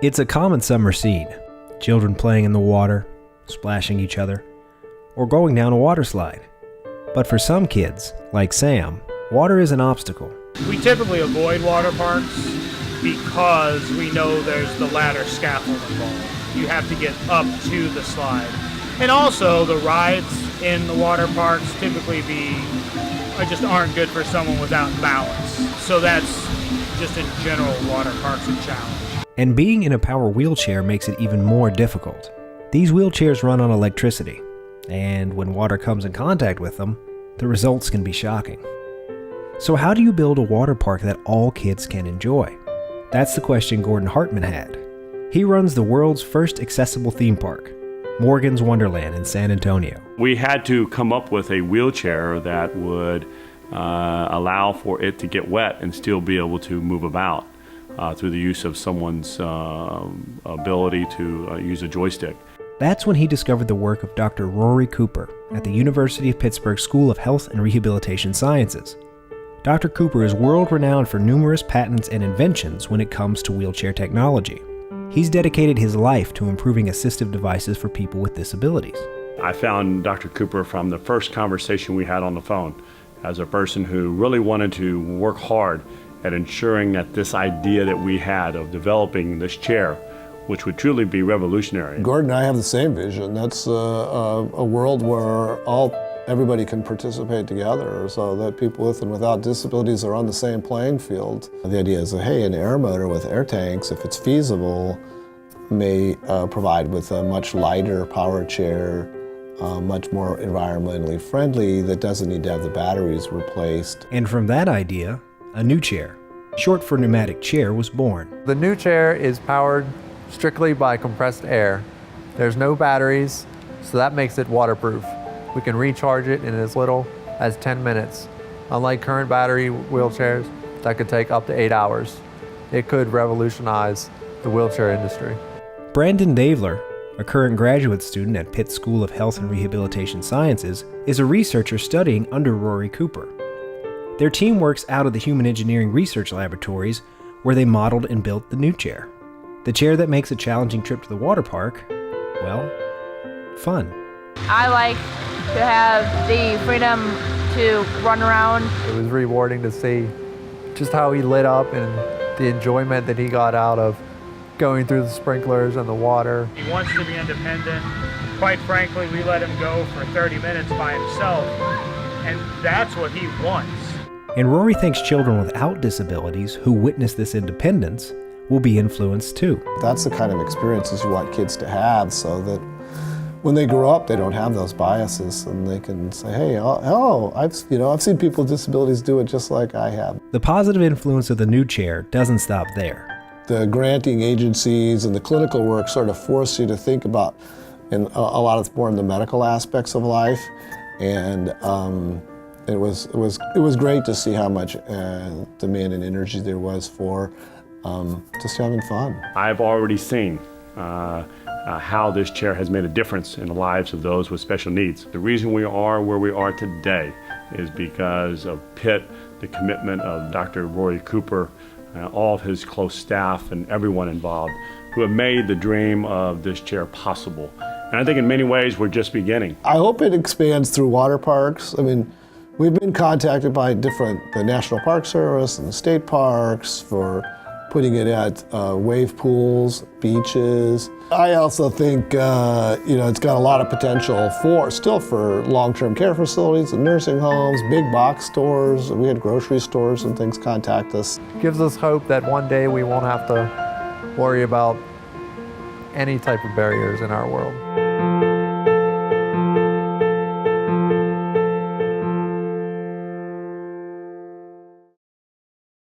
It's a common summer scene. Children playing in the water, splashing each other, or going down a water slide. But for some kids, like Sam, water is an obstacle. We typically avoid water parks because we know there's the ladder scaffold involved. You have to get up to the slide. And also the rides in the water parks typically just aren't good for someone without balance. So that's just in general water parks a challenge. And being in a power wheelchair makes it even more difficult. These wheelchairs run on electricity, and when water comes in contact with them, the results can be shocking. So how do you build a water park that all kids can enjoy? That's the question Gordon Hartman had. He runs the world's first accessible theme park, Morgan's Wonderland in San Antonio. We had to come up with a wheelchair that would allow for it to get wet and still be able to move about through the use of someone's ability to use a joystick. That's when he discovered the work of Dr. Rory Cooper at the University of Pittsburgh School of Health and Rehabilitation Sciences. Dr. Cooper is world-renowned for numerous patents and inventions when it comes to wheelchair technology. He's dedicated his life to improving assistive devices for people with disabilities. I found Dr. Cooper from the first conversation we had on the phone as a person who really wanted to work hard at ensuring that this idea that we had of developing this chair, which would truly be revolutionary. Gordon and I have the same vision. That's a world where everybody can participate together so that people with and without disabilities are on the same playing field. The idea is that, hey, an air motor with air tanks, if it's feasible, may provide with a much lighter power chair, much more environmentally friendly, that doesn't need to have the batteries replaced. And from that idea, a new chair, short for pneumatic chair, was born. The new chair is powered strictly by compressed air. There's no batteries, so that makes it waterproof. We can recharge it in as little as 10 minutes. Unlike current battery wheelchairs that could take up to 8 hours, it could revolutionize the wheelchair industry. Brandon Davler, a current graduate student at Pitt School of Health and Rehabilitation Sciences, is a researcher studying under Rory Cooper. Their team works out of the Human Engineering Research Laboratories, where they modeled and built the new chair. The chair that makes a challenging trip to the water park, well, fun. I like to have the freedom to run around. It was rewarding to see just how he lit up and the enjoyment that he got out of going through the sprinklers and the water. He wants to be independent. Quite frankly, we let him go for 30 minutes by himself, and that's what he wants. And Rory thinks children without disabilities who witness this independence will be influenced too. That's the kind of experiences you want kids to have so that when they grow up, they don't have those biases and they can say, hey, I've seen people with disabilities do it just like I have. The positive influence of the new chair doesn't stop there. The granting agencies and the clinical work sort of force you to think about a lot of more in the medical aspects of life, and it was great to see how much demand and energy there was for just having fun. I've already seen how this chair has made a difference in the lives of those with special needs. The reason we are where we are today is because of Pitt, the commitment of Dr. Rory Cooper, all of his close staff and everyone involved who have made the dream of this chair possible. And I think in many ways we're just beginning. I hope it expands through water parks. I mean, we've been contacted by the National Park Service and the state parks for putting it at wave pools, beaches. I also think it's got a lot of potential for long-term care facilities and nursing homes, big box stores. We had grocery stores and things contact us. It gives us hope that one day we won't have to worry about any type of barriers in our world.